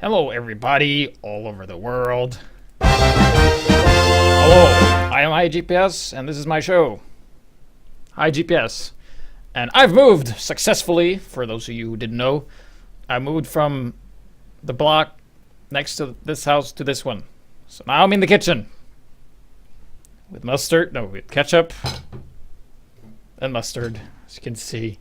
Hello, everybody all over the world. Hello, I am HiGPS, and this is my show, HiGPS. And I've moved successfully, for those of you who didn't know. I moved from the block next to this house to this one. So now I'm in the kitchen. With with ketchup and mustard, as you can see.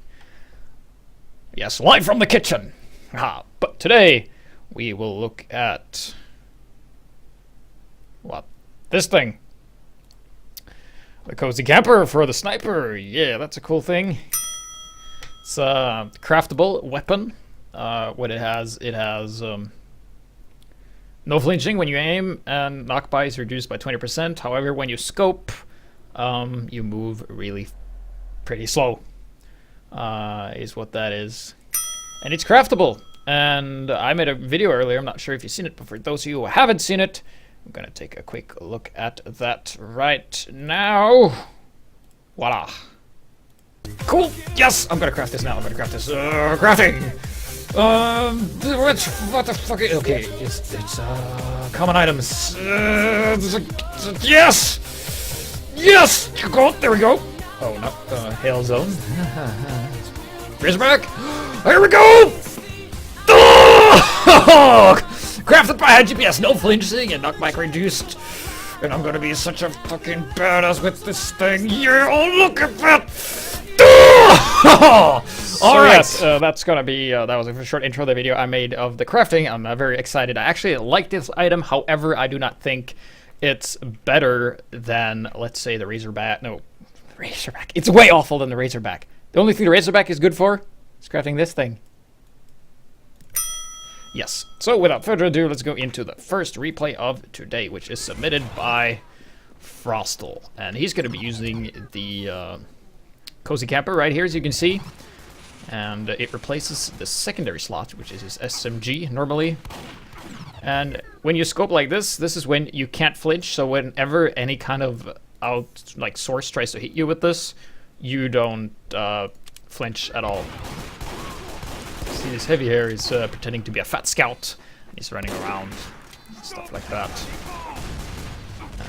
Yes, live from the kitchen. But today, we will look at this thing. The cozy camper for the sniper. Yeah, that's a cool thing. It's a craftable weapon. What it has no flinching when you aim, and knockback is reduced by 20%. However, when you scope, you move really pretty slow. Is what that is. And it's craftable. And I made a video earlier, I'm not sure if you've seen it, but for those of you who haven't seen it, I'm gonna take a quick look at that right now. Voila. Cool, yes, I'm gonna craft this now, crafting! What the fuck, okay, it's common items. Yes! Yes! Go, there we go! Oh, no, hail zone. Razorback! Here we go! Crafted by HiGPS, no flinching and knockback reduced. And I'm gonna be such a fucking badass with this thing. Yeah, oh look at that! Alright, yes, that's gonna be, that was a short intro of the video I made of the crafting. I'm very excited. I actually like this item, however, I do not think it's better than, let's say, the Razorback. No, Razorback. It's way awful than the Razorback. The only thing the Razorback is good for is crafting this thing. Yes, so without further ado, let's go into the first replay of today, which is submitted by Frostal. And he's going to be using the Cozy Camper right here, as you can see. And it replaces the secondary slot, which is his SMG normally. And when you scope like this is when you can't flinch, so whenever any kind of source tries to hit you with this, you don't flinch at all. See, this heavy here is pretending to be a fat scout. He's running around, stuff like that.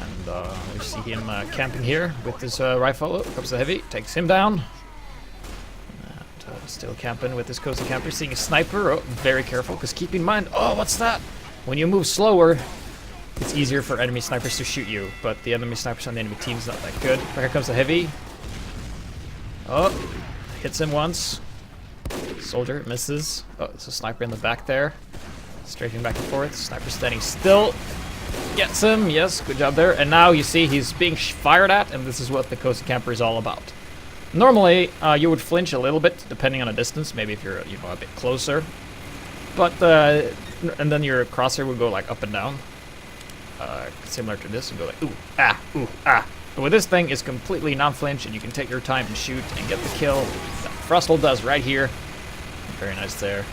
And we see him camping here with his rifle. Oh, comes the heavy, takes him down. And still camping with his cozy camper, seeing a sniper. Oh, very careful, because keep in mind, oh, what's that? When you move slower, it's easier for enemy snipers to shoot you, but the enemy snipers on the enemy team is not that good. Here comes the heavy. Oh, hits him once. Soldier misses. Oh, there's a sniper in the back there. Strafing back and forth. Sniper standing still. Gets him. Yes, good job there. And now you see he's being fired at, and this is what the Cozy Camper is all about. Normally, you would flinch a little bit, depending on the distance. Maybe if you're a bit closer. But, and then your crosshair would go like up and down. Similar to this, and go like, ooh, ah. But with this thing, it's completely non-flinch, and you can take your time and shoot and get the kill. Frostal does right here. Very nice there.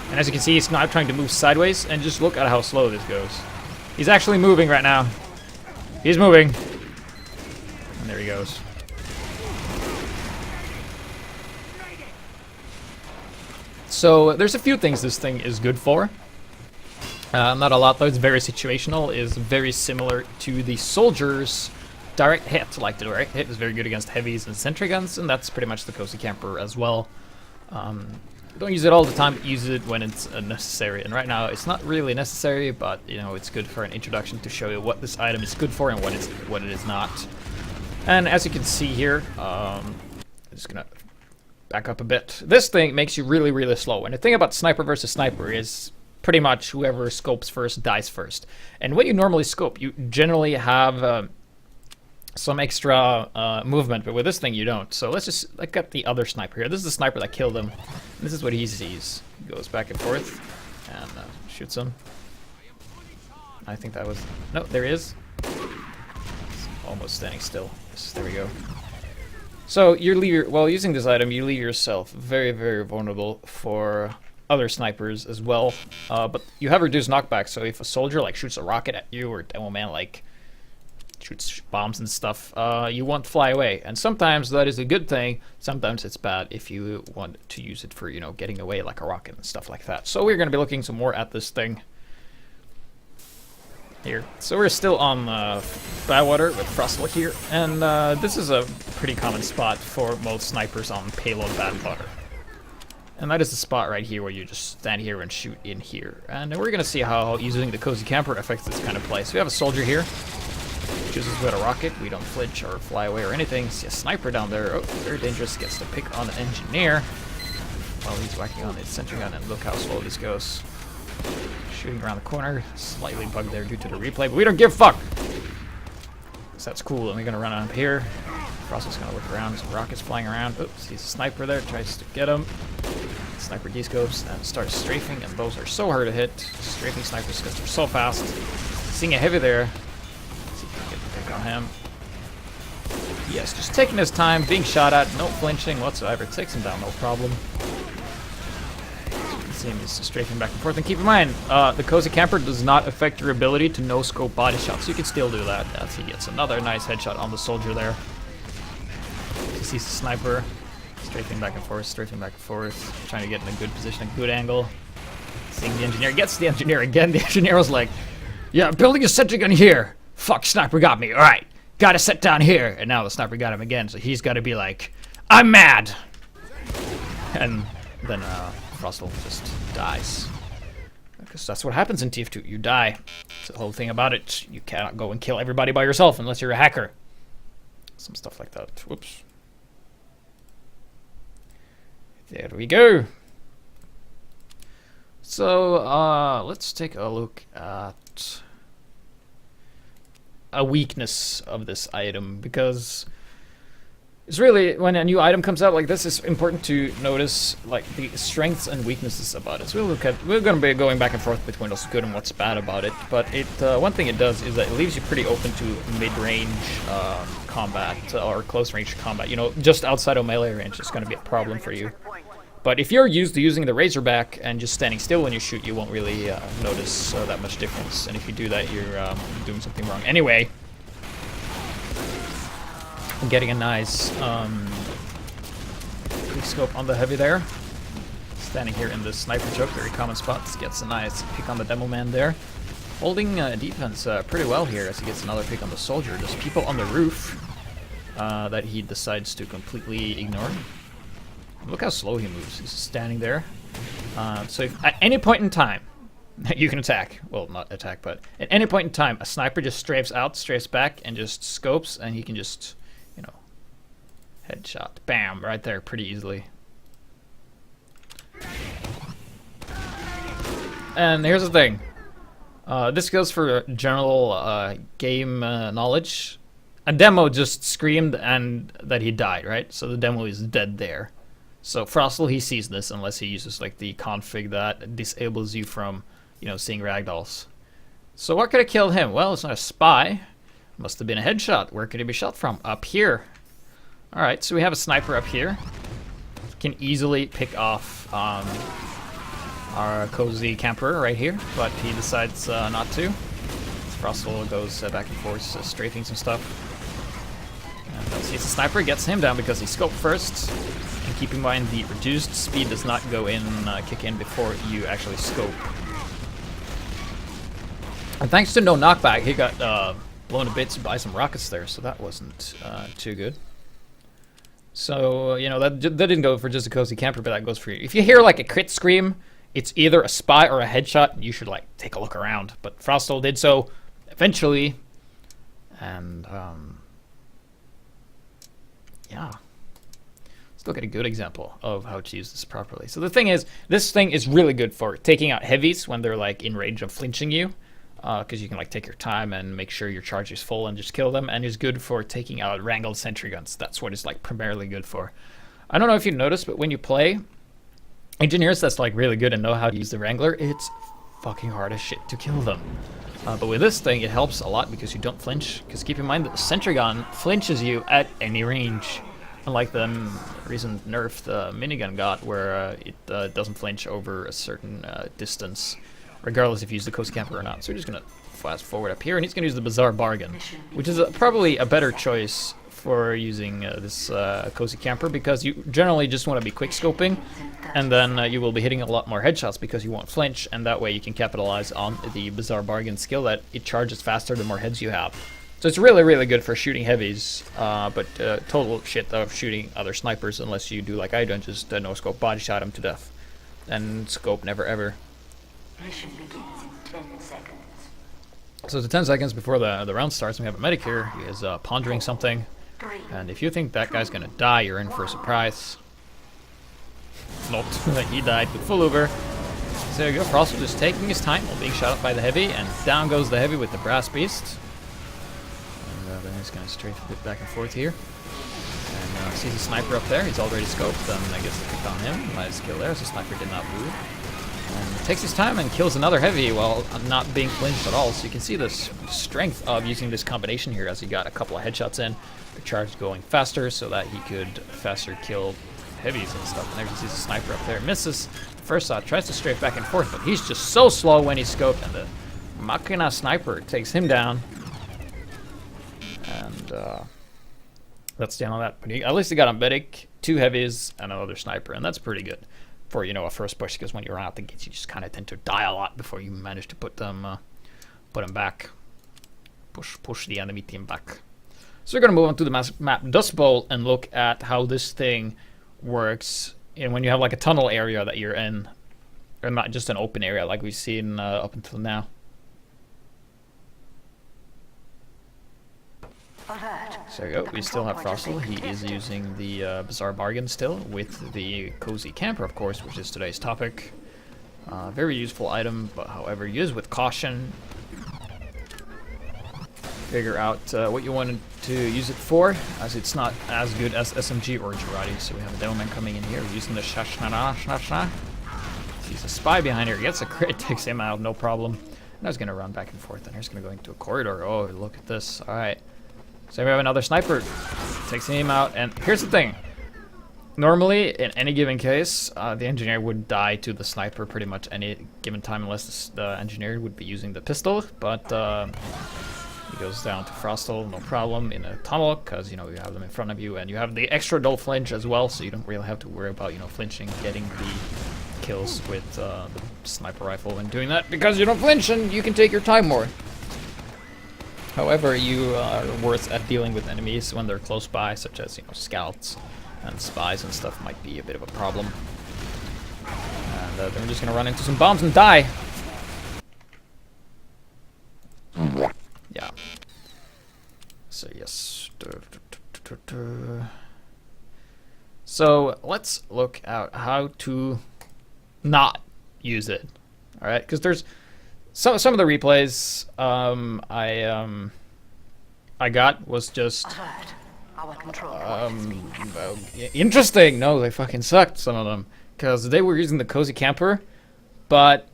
And as you can see, he's not trying to move sideways, and just look at how slow this goes. He's actually moving right now. He's moving. And there he goes. So there's a few things this thing is good for. Not a lot though, it's very situational, is very similar to the soldiers' direct hit. Like the direct hit is very good against heavies and sentry guns, and that's pretty much the Cozy Camper as well. Don't use it all the time, but use it when it's necessary. And right now it's not really necessary, but you know, it's good for an introduction to show you what this item is good for and what it is not. And as you can see here, I'm just gonna back up a bit. This thing makes you really, really slow. And the thing about sniper versus sniper is pretty much whoever scopes first dies first. And when you normally scope, you generally have some extra movement, but with this thing you don't. So let's just look at the other sniper here. This is the sniper that killed him. This is what he sees. He goes back and forth and shoots him. I think that was... No, there he is. He's almost standing still. Yes, there we go. So while using this item, you leave yourself very, very vulnerable for other snipers as well. But you have reduced knockback, so if a soldier like shoots a rocket at you, or a demo man like shoots bombs and stuff, you won't fly away. And sometimes that is a good thing. Sometimes it's bad if you want to use it for, you know, getting away like a rocket and stuff like that. So we're going to be looking some more at this thing here. So we're still on Badwater with Frostal here, and this is a pretty common spot for most snipers on payload Badwater. And that is the spot right here where you just stand here and shoot in here. And we're going to see how using the Cozy Camper affects this kind of play. So we have a soldier here. Chooses with a rocket. We don't flinch or fly away or anything. See a sniper down there. Oh, very dangerous. Gets to pick on an engineer while he's whacking on his sentry gun. And look how slow this goes. Shooting around the corner. Slightly bugged there due to the replay, but we don't give a fuck. So that's cool. And we're going to run up here. Frostal's going to look around. Some rockets flying around. Oops, he's a sniper there. Tries to get him. Sniper descopes and starts strafing, and those are so hard to hit. Strafing snipers because they're so fast. Seeing a heavy there. Let's see if we can get the pick on him. Yes, just taking his time, being shot at, no flinching whatsoever. Takes him down, no problem. You can see him just strafing back and forth. And keep in mind, the Cozy Camper does not affect your ability to no-scope body shots, so you can still do that. As he gets another nice headshot on the soldier there. He sees the sniper. Strafing back and forth, trying to get in a good position, a good angle. Seeing the engineer, gets the engineer again. The engineer was like, yeah, building a sentry gun here. Fuck, sniper got me. All right, gotta set down here. And now the sniper got him again, so he's gotta be like, I'm mad. And then Frostal just dies. Because that's what happens in TF2, you die. That's the whole thing about it. You cannot go and kill everybody by yourself unless you're a hacker. Some stuff like that. Whoops. There we go. So, let's take a look at a weakness of this item, because it's really, when a new item comes out like this, it's important to notice like the strengths and weaknesses about it. So we're going to be going back and forth between what's good and what's bad about it. But it, one thing it does is that it leaves you pretty open to mid-range combat or close-range combat. You know, just outside of melee range is going to be a problem for you. But if you're used to using the Razorback and just standing still when you shoot, you won't really notice that much difference. And if you do that, you're doing something wrong. Anyway, I'm getting a nice quick scope on the heavy there. Standing here in the sniper choke, very common spot. Gets a nice pick on the demo man there. Holding defense pretty well here as he gets another pick on the soldier. There's people on the roof that he decides to completely ignore. Look how slow he moves. He's standing there. So if at any point in time, you can attack. Well, not attack, but at any point in time, a sniper just strafes out, strafes back, and just scopes, and he can just, you know, headshot. Bam! Right there, pretty easily. And here's the thing. This goes for general game knowledge. A demo just screamed and that he died, right? So the demo is dead there. So Frostal, he sees this unless he uses like the config that disables you from, you know, seeing ragdolls. So what could have killed him? Well, it's not a spy. Must have been a headshot. Where could he be shot from? Up here. All right, so we have a sniper up here. Can easily pick off our Cozy Camper right here, but he decides not to. Frostal goes back and forth, strafing some stuff. And sees the sniper, gets him down because he scoped first. And keep in mind, the reduced speed does not go in, kick in before you actually scope. And thanks to no knockback, he got blown to bits by some rockets there, so that wasn't too good. So, you know, that didn't go for just a Cozy Camper, but that goes for you. If you hear like a crit scream, it's either a spy or a headshot, and you should like take a look around. But Frostal did so eventually, and yeah. Let's look at a good example of how to use this properly. So the thing is, this thing is really good for taking out heavies when they're like in range of flinching you, because you can like take your time and make sure your charge is full and just kill them. And it's good for taking out wrangled sentry guns. That's what it's like primarily good for. I don't know if you noticed, but when you play engineers that's like really good and know how to use the Wrangler, it's fucking hard as shit to kill them. But with this thing, it helps a lot because you don't flinch. Because keep in mind that the sentry gun flinches you at any range. Unlike the recent nerf the minigun got, where it doesn't flinch over a certain distance. regardless if you use the Cozy Camper or not. So we're just gonna fast forward up here, and he's gonna use the Bizarre Bargain, which is probably a better choice for using this Cozy Camper, because you generally just want to be quick scoping, and then you will be hitting a lot more headshots because you won't flinch, and that way you can capitalize on the Bizarre Bargain skill that it charges faster the more heads you have. So it's really, really good for shooting heavies, but total shit of shooting other snipers unless you do like I do and just no scope body shot him to death. And scope never ever. Mission begins in 10 seconds. So it's 10 seconds before the round starts, and we have a medic here. He is pondering something. 3, And if you think that guy's gonna die, you're in for a surprise. Not. He died with full over. So there you go. Frostal just taking his time while being shot up by the heavy, and down goes the heavy with the brass beast. And then he's gonna strafe a bit back and forth here. And sees a sniper up there. He's already scoped, then I guess they picked on him. Nice kill there, so the sniper did not move. And takes his time and kills another heavy while not being flinched at all. So you can see the strength of using this combination here, as he got a couple of headshots in. The charge going faster so that he could faster kill heavies and stuff. And there you see the sniper up there. Misses the first shot, tries to strafe back and forth, but he's just so slow when he's scoped, and the Machina sniper takes him down. And that's down on that. But at least he got a medic, 2 heavies, and another sniper, and that's pretty good for, you know, a first push, because when you run out the gates, you just kind of tend to die a lot before you manage to put them back. Push the enemy team back. So we're going to move on to the map Dust Bowl and look at how this thing works. And when you have like a tunnel area that you're in, or not just an open area like we've seen up until now. alert. So there you go. We still have Frostal. He is using the Bizarre Bargain still with the Cozy Camper, of course, which is today's topic. Very useful item, but however, use with caution. Figure out what you want to use it for, as it's not as good as SMG or Girardi. So we have a Demoman coming in here using the Shashna. He's a spy behind here. He gets a crit, takes him out, no problem. Now he's going to run back and forth, and he's going to go into a corridor. Oh, look at this. All right. So we have another sniper. Takes him out, and here's the thing. Normally, in any given case, the engineer would die to the sniper pretty much any given time, unless the engineer would be using the pistol, but he goes down to Frostal, no problem, in a tunnel, because, you know, you have them in front of you, and you have the extra dull flinch as well, so you don't really have to worry about, you know, flinching, getting the kills with the sniper rifle when doing that, because you don't flinch and you can take your time more. However, you are worse at dealing with enemies when they're close by, such as, you know, scouts and spies and stuff might be a bit of a problem. And then we're just gonna run into some bombs and die. Yeah. So yes. So let's look at how to not use it. All right, because there's some of the replays I got was just interesting. No, they fucking sucked, some of them, because they were using the Cozy Camper, but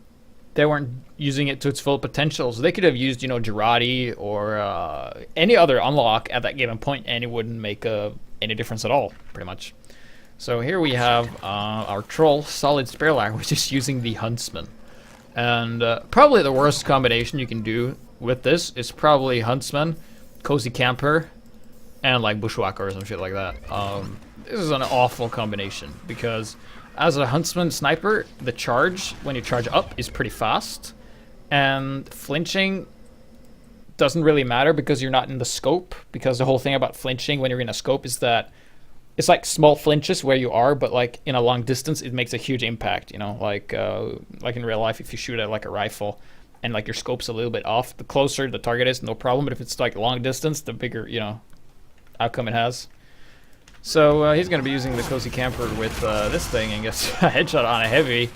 they weren't using it to its full potential. So they could have used, you know, Girardi or any other unlock at that given point, and it wouldn't make any difference at all, pretty much. So here we have our troll, Solid Spearlar, which is using the Huntsman. And probably the worst combination you can do with this is probably Huntsman, Cozy Camper, and like Bushwhacker or some shit like that. This is an awful combination, because as a Huntsman sniper, the charge, when you charge up, is pretty fast. And flinching doesn't really matter because you're not in the scope, because the whole thing about flinching when you're in a scope is that it's like small flinches where you are, but like in a long distance, it makes a huge impact, you know, like in real life, if you shoot at like a rifle and like your scope's a little bit off, the closer the target is, no problem. But if it's like long distance, the bigger, you know, outcome it has. So he's going to be using the Cozy Camper with this thing and gets a headshot on a heavy.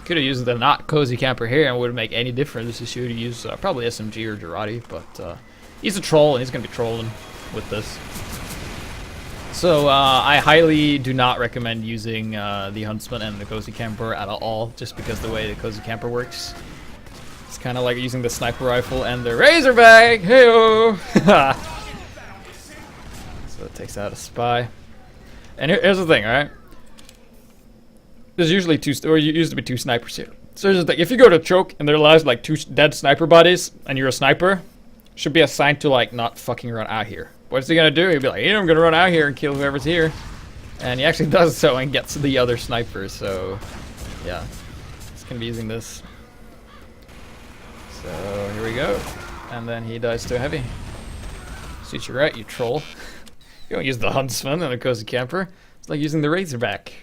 Could have used the not Cozy Camper here and wouldn't make any difference. He should use probably SMG or Girardi, but he's a troll and he's going to be trolling with this. So I highly do not recommend using the Huntsman and the Cozy Camper at all, just because the way the Cozy Camper works. It's kind of like using the sniper rifle and the Razorback. Hey-oh! So it takes out a spy. And here's the thing, alright? There's usually used to be two snipers here. So here's the thing, if you go to choke and there lies like 2 dead sniper bodies and you're a sniper, should be assigned to like not fucking run out here. What's he gonna do? He'll be like, yeah, I'm gonna run out here and kill whoever's here. And he actually does so and gets the other sniper, so yeah. He's gonna be using this. So here we go. And then he dies to a heavy. Suits you right, you troll. You don't use the huntsman and a cozy camper. It's like using the razorback.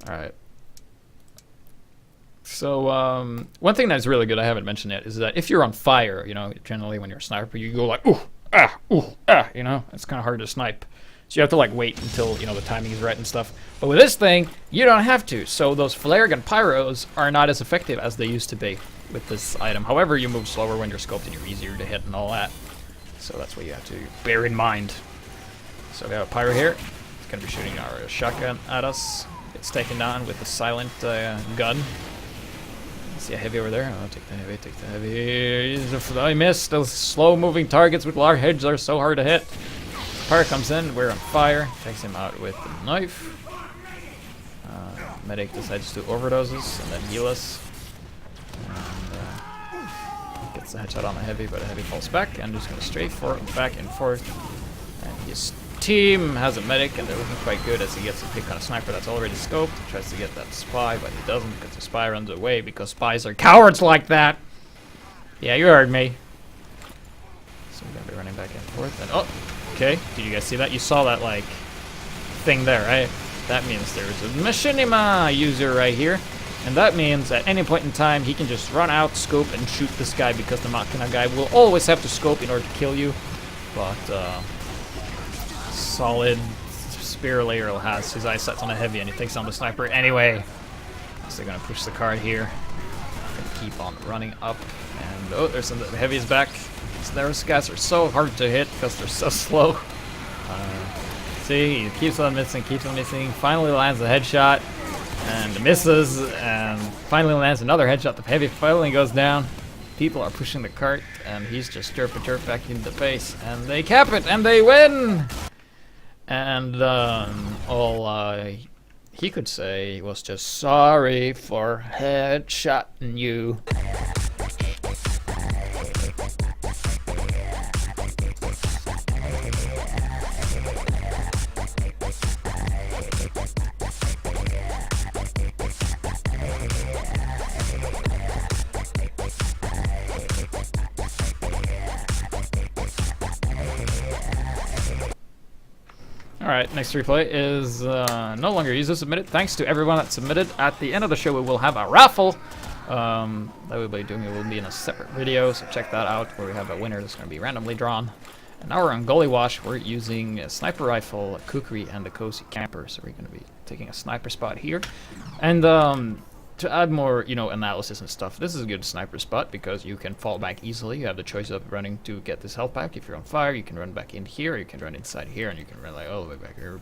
Alright. So, one thing that's really good I haven't mentioned yet is that if you're on fire, you know, generally when you're a sniper, you go like, ooh, ah, you know, it's kind of hard to snipe. So you have to like wait until, you know, the timing is right and stuff. But with this thing, you don't have to. So those flare gun pyros are not as effective as they used to be with this item. However, you move slower when you're scoped and you're easier to hit and all that. So that's what you have to bear in mind. So we have a pyro here. It's going to be shooting our shotgun at us. It's taken down with the silent gun. See a heavy over there. Oh, take the heavy, take the heavy. I missed. Those slow-moving targets with large heads are so hard to hit. Pyro comes in, we're on fire. Takes him out with the knife. Medic decides to do overdoses and then heal us. And gets the headshot on the heavy, but the heavy falls back and just goes straight for back and forth. And his team has a medic, and they're looking quite good as he gets a pick on a sniper that's already scoped. He tries to get that spy, but he doesn't because the spy runs away because spies are cowards like that. Yeah, you heard me. So we're gonna be running back and forth. And oh, okay. Did you guys see that? You saw that like thing there, right? That means there's a machinima user right here. And that means at any point in time, he can just run out, scope, and shoot this guy because the Machina guy will always have to scope in order to kill you. But, solid spear layer has his eyesight on a heavy and he takes on the sniper anyway. So they're going to push the card here. Gonna keep on running up. And, oh, there's some, the heavy is back. So those guys are so hard to hit because they're so slow. See, he keeps on missing, finally lands a headshot, and misses, and finally lands another headshot. The heavy finally goes down. People are pushing the cart, and he's just derp back into the face, and they cap it, and they win! And all he could say was just sorry for headshotting you. Alright, next replay is no longer user submitted. Thanks to everyone that submitted. At the end of the show, we will have a raffle. That we'll be doing. It will be in a separate video, so check that out, where we have a winner that's going to be randomly drawn. And now we're on Goalie Wash. We're using a sniper rifle, a kukri, and a cozy camper. So we're going to be taking a sniper spot here. And to add more, you know, analysis and stuff, this is a good sniper spot because you can fall back easily. You have the choice of running to get this health back. If you're on fire, you can run back in here, or you can run inside here, and you can run like all the way back here.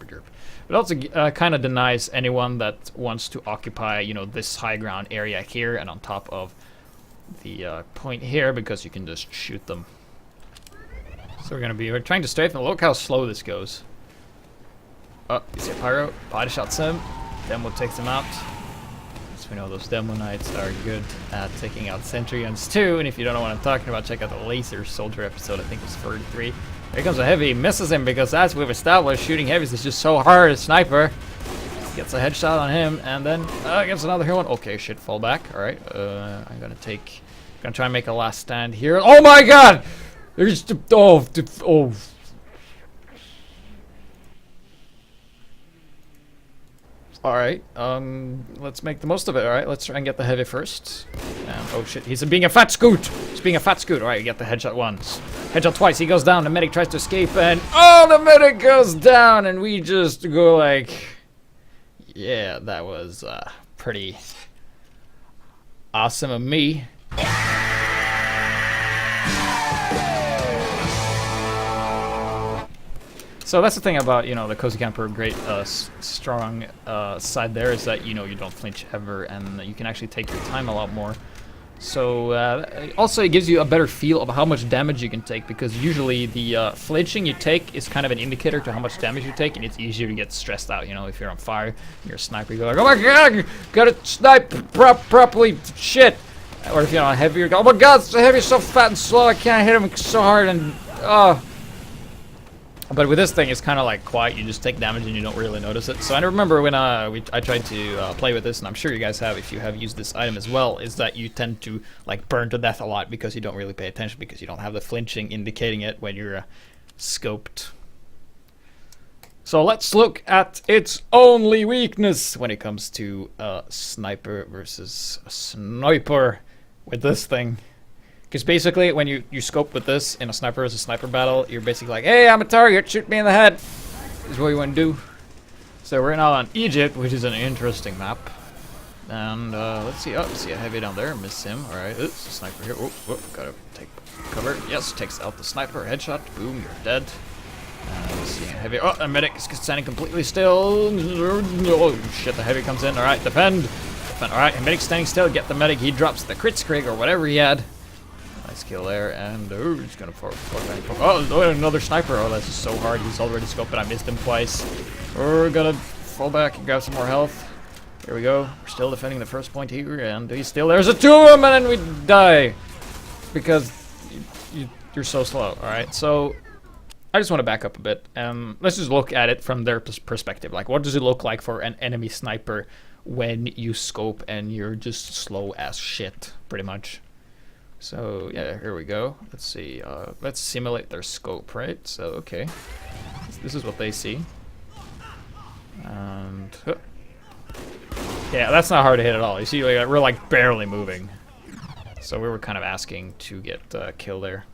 But also kind of denies anyone that wants to occupy, you know, this high ground area here and on top of the point here, because you can just shoot them. So we're trying to strafe, and look how slow this goes. Oh, you see a pyro, body shots him, demo takes him out. We know those demo knights are good at taking out sentry guns too, and if you don't know what I'm talking about, check out the laser soldier episode. I think it's 43. Here comes a heavy, misses him because as we've established, shooting heavies is just so hard. A sniper gets a headshot on him, and then gets another hit one. Okay, shit, fall back. All right, I'm gonna try and make a last stand here. Oh my God! There's oh. Alright, let's make the most of it, alright? Let's try and get the heavy first. And, oh shit, he's being a fat scoot! He's being a fat scoot. Alright, you get the headshot once. Headshot twice, he goes down, the medic tries to escape, and oh, the medic goes down, and we just go like... Yeah, that was, pretty awesome of me. So that's the thing about, you know, the Cozy Camper great strong side there is that, you know, you don't flinch ever, and you can actually take your time a lot more. So also it gives you a better feel of how much damage you can take, because usually the flinching you take is kind of an indicator to how much damage you take, and it's easier to get stressed out. You know, if you're on fire, and you're a sniper, you go like, oh my god, gotta snipe properly, shit. Or if you're on heavy, you go, oh my god, the heavy's so fat and slow, I can't hit him so hard, and But with this thing, it's kind of like quiet. You just take damage and you don't really notice it. So I remember when I tried to play with this, and I'm sure you guys have if you have used this item as well, is that you tend to like burn to death a lot because you don't really pay attention, because you don't have the flinching indicating it when you're scoped. So let's look at its only weakness when it comes to sniper versus a sniper with this thing. Because basically, when you scope with this in a sniper versus sniper battle, you're basically like, hey, I'm a target, shoot me in the head. Is what you want to do. So we're now on Egypt, which is an interesting map. And let's see, oh, see a heavy down there, miss him. Alright, oops, sniper here. Whoop, gotta take cover. Yes, takes out the sniper, headshot, boom, you're dead. Let's see, heavy, oh, a medic is standing completely still. Oh shit, the heavy comes in. Alright, defend. Alright, medic standing still, get the medic, he drops the crit scrig or whatever he had. Nice kill there, and oh, he's gonna forward back. Oh, another sniper. Oh, that's just so hard. He's already scoped, but I missed him twice. We're gonna fall back and grab some more health. Here we go. We're still defending the first point here, and he's still there's a two of them, and then we die because you're so slow. All right, so I just want to back up a bit. Let's just look at it from their perspective. Like, what does it look like for an enemy sniper when you scope and you're just slow as shit, pretty much? So yeah, here we go. Let's see. Let's simulate their scope, right? So okay, this is what they see. And yeah, that's not hard to hit at all. You see, like, we're like barely moving. So we were kind of asking to get kill there.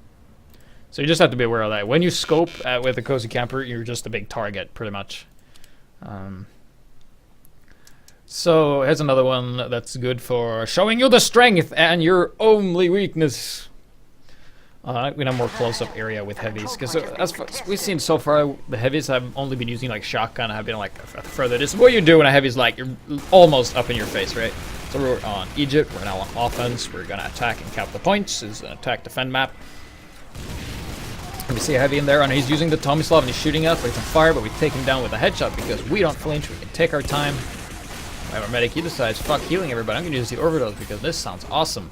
So you just have to be aware of that. When you scope with a cozy camper, you're just a big target, pretty much. So here's another one that's good for showing you the strength and your only weakness. In a more close-up area with heavies, because as we've seen so far, the heavies have only been using like shotgun. Have been like further distance. What you do when a heavy's like you're almost up in your face, right? So we're on Egypt. We're now on offense. We're gonna attack and cap the points. This is an attack defend map. We see a heavy in there, and he's using the Tomislav and he's shooting us, but he's on fire. But we take him down with a headshot because we don't flinch. We can take our time. Our medic, he decides, fuck healing everybody, I'm gonna use the overdose because this sounds awesome.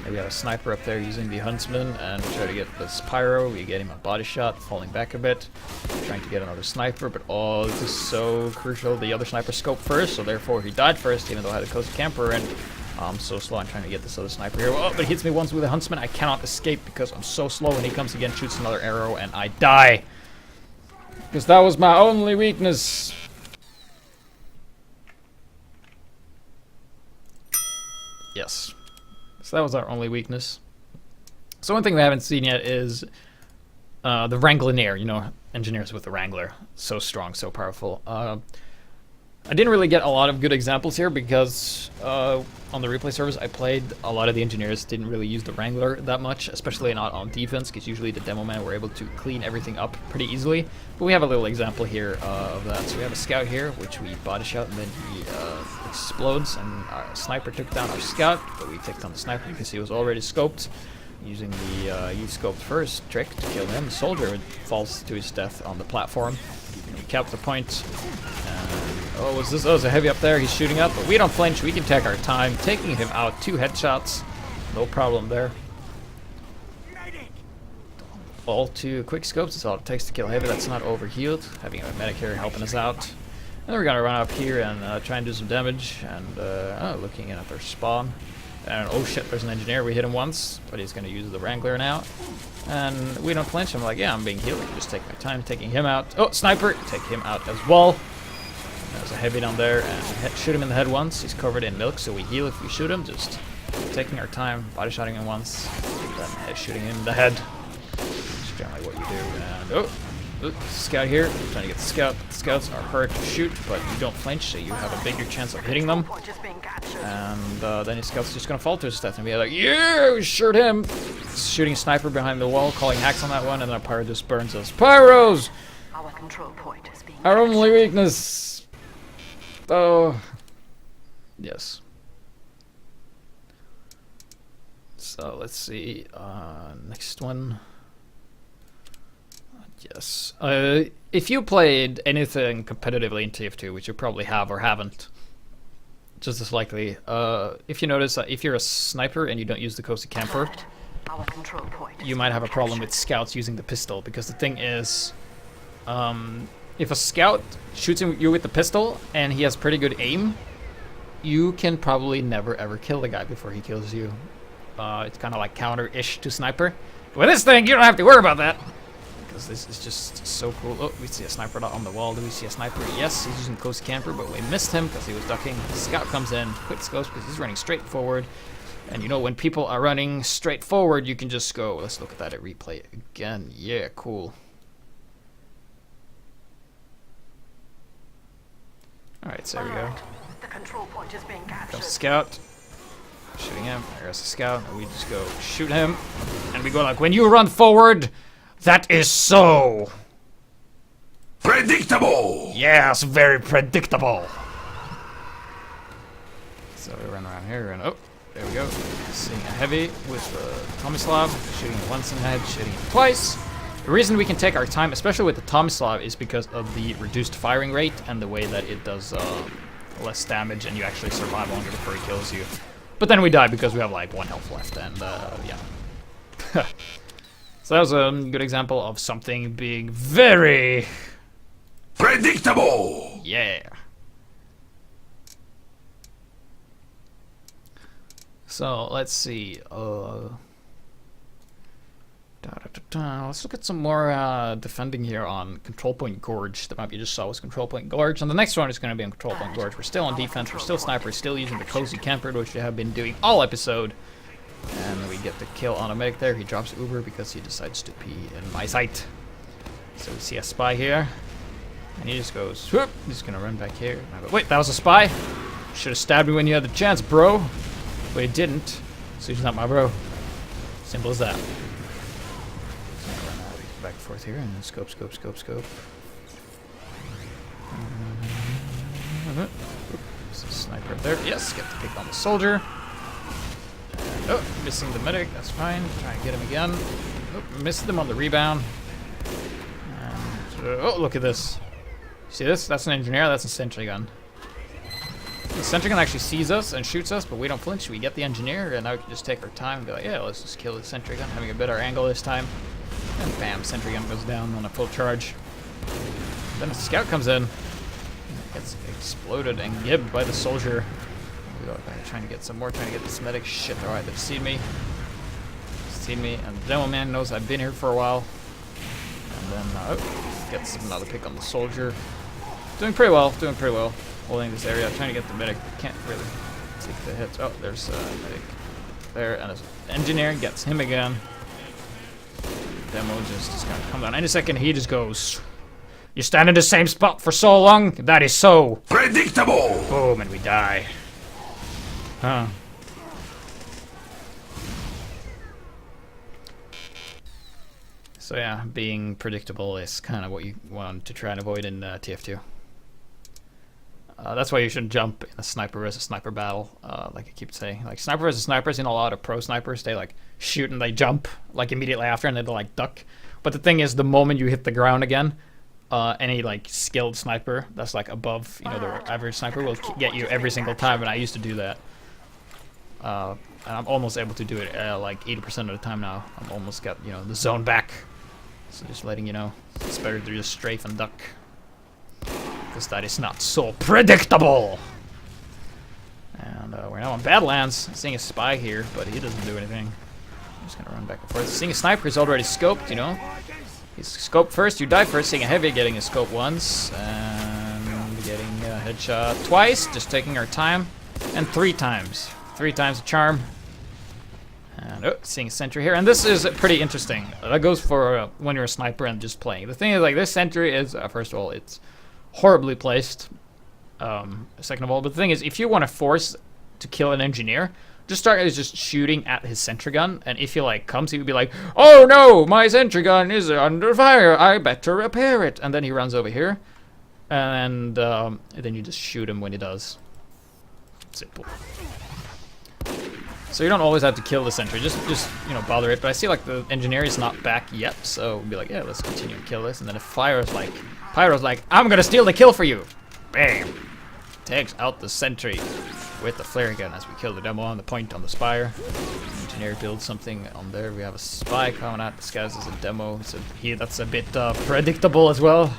We got a sniper up there using the huntsman, and we try to get this pyro. We get him a body shot, falling back a bit, trying to get another sniper, but oh, this is so crucial. The other sniper scoped first, so therefore he died first, even though I had a cozy camper, and I'm so slow. I'm trying to get this other sniper here. Oh, but he hits me once with a huntsman. I cannot escape because I'm so slow, and he comes again, shoots another arrow, and I die. Because that was my only weakness. Yes. So that was our only weakness. So one thing we haven't seen yet is the Wrangler, you know, engineers with the Wrangler. So strong, so powerful. I didn't really get a lot of good examples here because on the replay servers I played, a lot of the engineers didn't really use the Wrangler that much, especially not on defense, because usually the demo man were able to clean everything up pretty easily. But we have a little example here of that. So we have a scout here, which we body shot, and then he explodes, and our sniper took down our scout, but we took down the sniper because he was already scoped. Using the you scoped first trick to kill him. The soldier falls to his death on the platform. We cap the point. Oh, what's this? Oh, there's a heavy up there. He's shooting up, but we don't flinch. We can take our time. Taking him out. 2 headshots. No problem there. All 2 quick scopes. That's all it takes to kill heavy. That's not overhealed. Having a medic here helping us out. And we're gonna run up here and try and do some damage. And looking in at their spawn. And oh shit, there's an engineer. We hit him once, but he's gonna use the Wrangler now. And we don't flinch. I'm like, yeah, I'm being healed. I can just take my time taking him out. Oh, sniper! Take him out as well. There's a heavy down there, and shoot him in the head once. He's covered in milk, so we heal if we shoot him. Just taking our time, body shotting him once, then shooting him in the head. That's generally what you do. And scout here. Trying to get the scout. The scouts are hard to shoot, but you don't flinch, so you have a bigger chance of hitting them. And then his scout's just gonna fall to his death, and be like, yeah, we shot him. Shooting sniper behind the wall, calling hacks on that one, and then our pyro just burns us. Pyros! Our control point is being Our only weakness. Oh, yes. So let's see. Next one. Yes. If you played anything competitively in TF2, which you probably have or haven't, just as likely, if you notice that if you're a sniper and you don't use the cozy camper, Our control point is you might have a being problem with captured. scouts using the pistol, because the thing is, if a scout shoots you with the pistol and he has pretty good aim, you can probably never ever kill the guy before he kills you. It's kind of like counter-ish to sniper. With this thing, you don't have to worry about that, because this is just so cool. Oh, we see a sniper dot on the wall. Do we see a sniper? Yes, he's using close camper, but we missed him because he was ducking. The scout comes in, quick scopes because he's running straight forward. And you know, when people are running straight forward, you can just go. Let's look at that at replay again. Yeah, cool. Alright, so there we go. Alert. The control point is being Comes captured. the scout. Shooting him. There's the scout. And we just go shoot him. And we go like, when you run forward, that is so Predictable! yes, very predictable. So we run around here and oh, there we go. Seeing a heavy with Tomislav, shooting him once in the head, shooting him twice. The reason we can take our time, especially with the Tomislav, is because of the reduced firing rate and the way that it does less damage and you actually survive longer before he kills you. But then we die because we have like 1 health left, and yeah. So that was a good example of something being very... Predictable! yeah. So let's see. Let's look at some more defending here on Control Point Gorge. The map you just saw was Control Point Gorge, and the next one is going to be on Control Point Gorge. We're still on defense, we're still snipers, still using the cozy camper, which we have been doing all episode. And we get the kill on a medic there. He drops Uber because he decides to pee in my sight. So we see a spy here, and he just goes, whoop, he's going to run back here. And I go, wait, that was a spy? Should have stabbed me when you had the chance, bro. But he didn't, so he's not my bro. Simple as that. Back and forth here, and then scope. There's a sniper up there. Yes, get the pick on the soldier. And, oh, missing the medic. That's fine. Try and get him again. Oh, missed him on the rebound. And, oh, look at this. See this? That's an engineer. That's a sentry gun. The sentry gun actually sees us and shoots us, but we don't flinch. We get the engineer, and now we can just take our time and be like, yeah, let's just kill the sentry gun, having a better angle this time. And bam, sentry gun goes down on a full charge. Then a scout comes in. Gets exploded and gibbed by the soldier. We go back trying to get some more, trying to get this medic. Shit, alright, they've seen me. And the demo man knows I've been here for a while. And then, gets another pick on the soldier. Doing pretty well. Holding this area, trying to get the medic. Can't really take the hits. Oh, there's a medic there, and an engineer gets him again. Demo just is gonna come down any second. He just goes, you stand in the same spot for so long? That is so Predictable! boom, and we die. Huh. So yeah, being predictable is kind of what you want to try and avoid in TF2. That's why you shouldn't jump in a sniper versus sniper battle, like I keep saying. Like sniper versus snipers, you know, a lot of pro snipers, they like shoot and they jump like immediately after, and they like duck. But the thing is, the moment you hit the ground again, any like skilled sniper that's like above, you know, the average sniper will get you every single time. And I used to do that, and I'm almost able to do it like 80% of the time now. I've almost got, you know, the zone back. So just letting you know, it's better to just strafe and duck, because that is not so predictable. And we're now on Badlands, seeing a spy here, but he doesn't do anything. I'm just gonna run back and forth. Seeing a sniper is already scoped, you know. He's scoped first, you die first. Seeing a heavy, getting a scope once, and getting a headshot twice, just taking our time. And 3 times. 3 times a charm. And seeing a sentry here, and this is pretty interesting. That goes for when you're a sniper and just playing. The thing is, like, this sentry is, first of all, it's horribly placed. Second of all, but the thing is, if you want to force to kill an engineer, just start as just shooting at his sentry gun, and if he like comes, he would be like, "Oh no, my sentry gun is under fire. I better repair it." And then he runs over here, and then you just shoot him when he does. Simple. So you don't always have to kill the sentry, just you know, bother it. But I see like the engineer is not back yet, so we'll be like, yeah, let's continue and kill this. And then if Pyro's like, I'm gonna steal the kill for you. Bam! Takes out the sentry with the flare gun as we kill the demo on the point on the spire. Engineer builds something on there. We have a spy coming out disguised as a demo. So that's a bit predictable as well.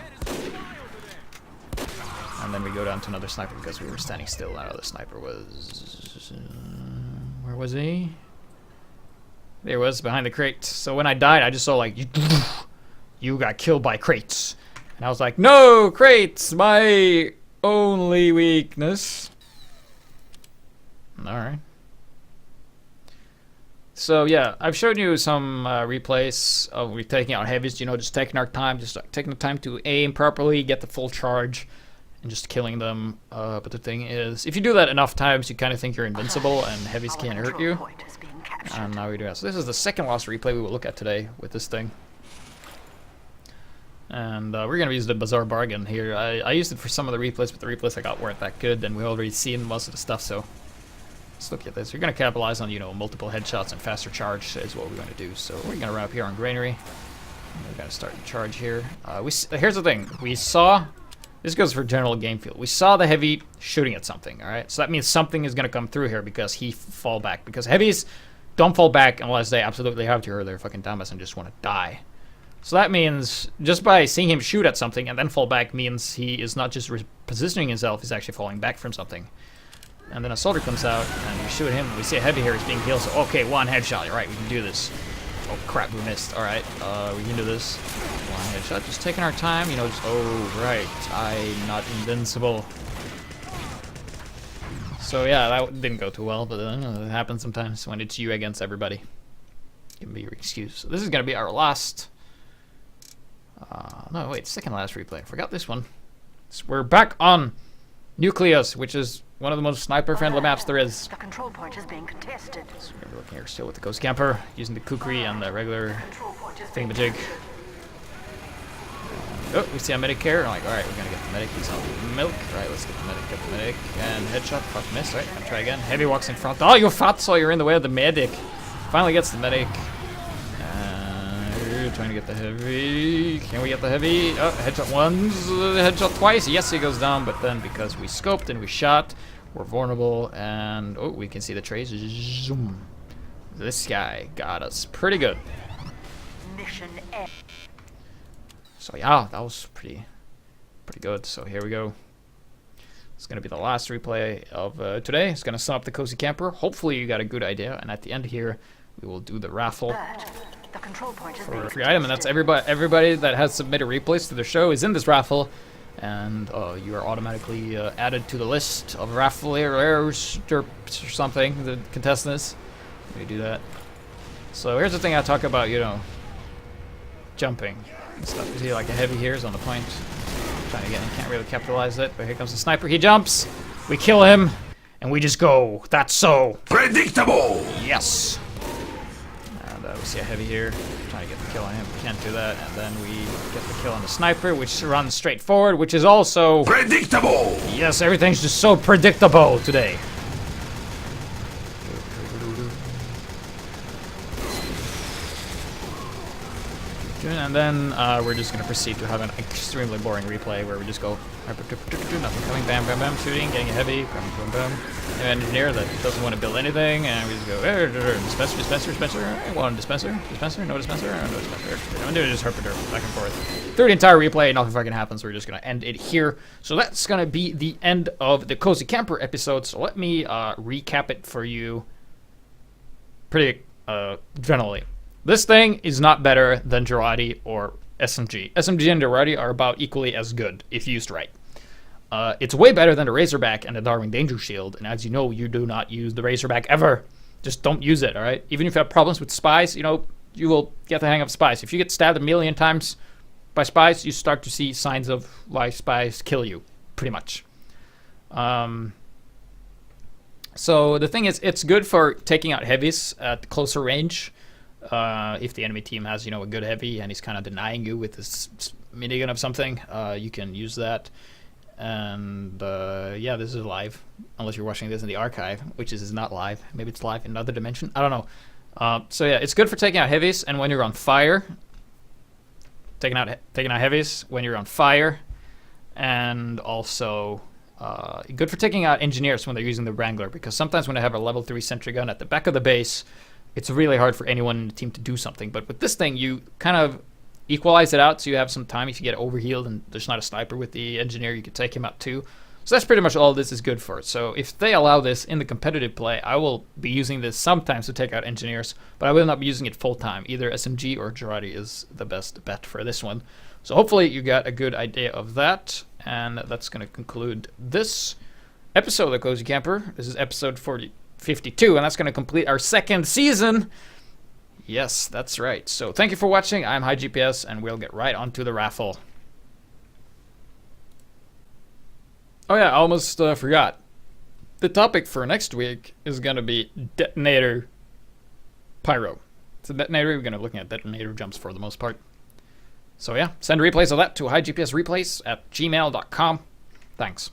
And then we go down to another sniper because we were standing still. Our other sniper was... where was he? There he was, behind the crate. So when I died, I just saw like, you got killed by crates. And I was like, no, crates, my only weakness. Alright. So yeah, I've showed you some replays of we taking out heavies, you know, just taking our time, just like, taking the time to aim properly, get the full charge, and just killing them. But the thing is, if you do that enough times, you kind of think you're invincible and heavies can't hurt you. And now we do that. So this is the second last replay we will look at today with this thing. And we're going to use the Bazaar Bargain here. I used it for some of the replays, but the replays I got weren't that good, and we already seen most of the stuff, so let's look at this. We're going to capitalize on, you know, multiple headshots and faster charge is what we're going to do. So we're going to wrap here on Granary. We're going to start the charge here. Here's the thing. We saw... This goes for general game feel. We saw the heavy shooting at something, alright? So that means something is going to come through here because he fall back. Because heavies don't fall back unless they absolutely have to or they're fucking dumbass and just want to die. So that means just by seeing him shoot at something and then fall back means he is not just positioning himself, he's actually falling back from something. And then a soldier comes out and we shoot him and we see a heavy here is being killed. So okay, one headshot. Alright, we can do this. Oh crap, we missed. Alright, we can do this. One headshot, just taking our time, you know, just, oh right, I'm not invincible. So yeah, that didn't go too well, but it happens sometimes when it's you against everybody. Give me your excuse. So this is gonna be our last, no wait, second last replay. I forgot this one. So we're back on Nucleus, which is one of the most sniper-friendly maps there is. The control point is being contested. So we're gonna be looking here still with the Ghost Camper, using the kukri and the regular thingamajig. Oh, we see a medic here. I'm like, alright, we're gonna get the medic. He's on milk. Alright, let's get the medic. And headshot. Fuck, miss. Alright, gonna try again. Heavy walks in front. Oh, you fat so you're in the way of the medic. Finally gets the medic. Trying to get the heavy. Can we get the heavy? Oh, headshot once, headshot twice. Yes, he goes down, but then because we scoped and we shot, we're vulnerable. And oh, we can see the trace. Zoom. This guy got us pretty good. Mission A. So yeah, that was pretty good. So here we go. It's gonna be the last replay of today. It's gonna sum up the Cozy Camper. Hopefully you got a good idea. And at the end here, we will do the raffle. The control point is For a free item, and that's everybody that has submitted replays to the show is in this raffle, and you are automatically added to the list of raffleers or something, the contestants. We do that. So here's the thing I talk about, you know, jumping and stuff. You see like a heavy here is on the point. Trying to get him, can't really capitalize it, but here comes the sniper. He jumps, we kill him, and we just go. That's so predictable. Yes. We see a heavy here, trying to get the kill on him, we can't do that, and then we get the kill on the sniper, which runs straight forward, which is also predictable! Yes, everything's just so predictable today. And then we're just going to proceed to have an extremely boring replay where we just go nothing coming, bam, bam, bam, shooting, getting heavy, bam, bam, bam. An engineer that doesn't want to build anything, and we just go dispenser, one dispenser, no dispenser, no dispenser. And then just herp back and forth. Through the entire replay, nothing fucking happens, so we're just going to end it here. So that's going to be the end of the Cozy Camper episode, so let me recap it for you pretty generally. This thing is not better than Girardi or SMG. SMG and Girardi are about equally as good, if used right. It's way better than the Razorback and the Darwin Danger Shield, and as you know, you do not use the Razorback ever. Just don't use it, alright? Even if you have problems with spies, you know, you will get the hang of spies. If you get stabbed a million times by spies, you start to see signs of why spies kill you, pretty much. So the thing is, it's good for taking out heavies at closer range. If the enemy team has, you know, a good heavy and he's kind of denying you with this minigun of something, you can use that. And yeah, this is live, unless you're watching this in the archive, which is not live. Maybe it's live in another dimension. I don't know. So yeah, it's good for taking out heavies, and when you're on fire, taking out heavies when you're on fire, and also good for taking out engineers when they're using the Wrangler, because sometimes when they have a level 3 sentry gun at the back of the base, it's really hard for anyone in the team to do something. But with this thing, you kind of equalize it out, so you have some time. If you get overhealed and there's not a sniper with the engineer, you could take him out too. So that's pretty much all this is good for. So if they allow this in the competitive play, I will be using this sometimes to take out engineers, but I will not be using it full time. Either SMG or Girardi is the best bet for this one. So hopefully you got a good idea of that, and that's going to conclude this episode of Cozy Camper. This is episode 52, and that's going to complete our second season. Yes, that's right. So thank you for watching. I'm HiGPS, and we'll get right onto the raffle. Oh yeah, I almost forgot. The topic for next week is going to be detonator pyro. It's a detonator. We're going to be looking at detonator jumps for the most part. So yeah, send replays of that to HiGPSreplays@gmail.com. Thanks.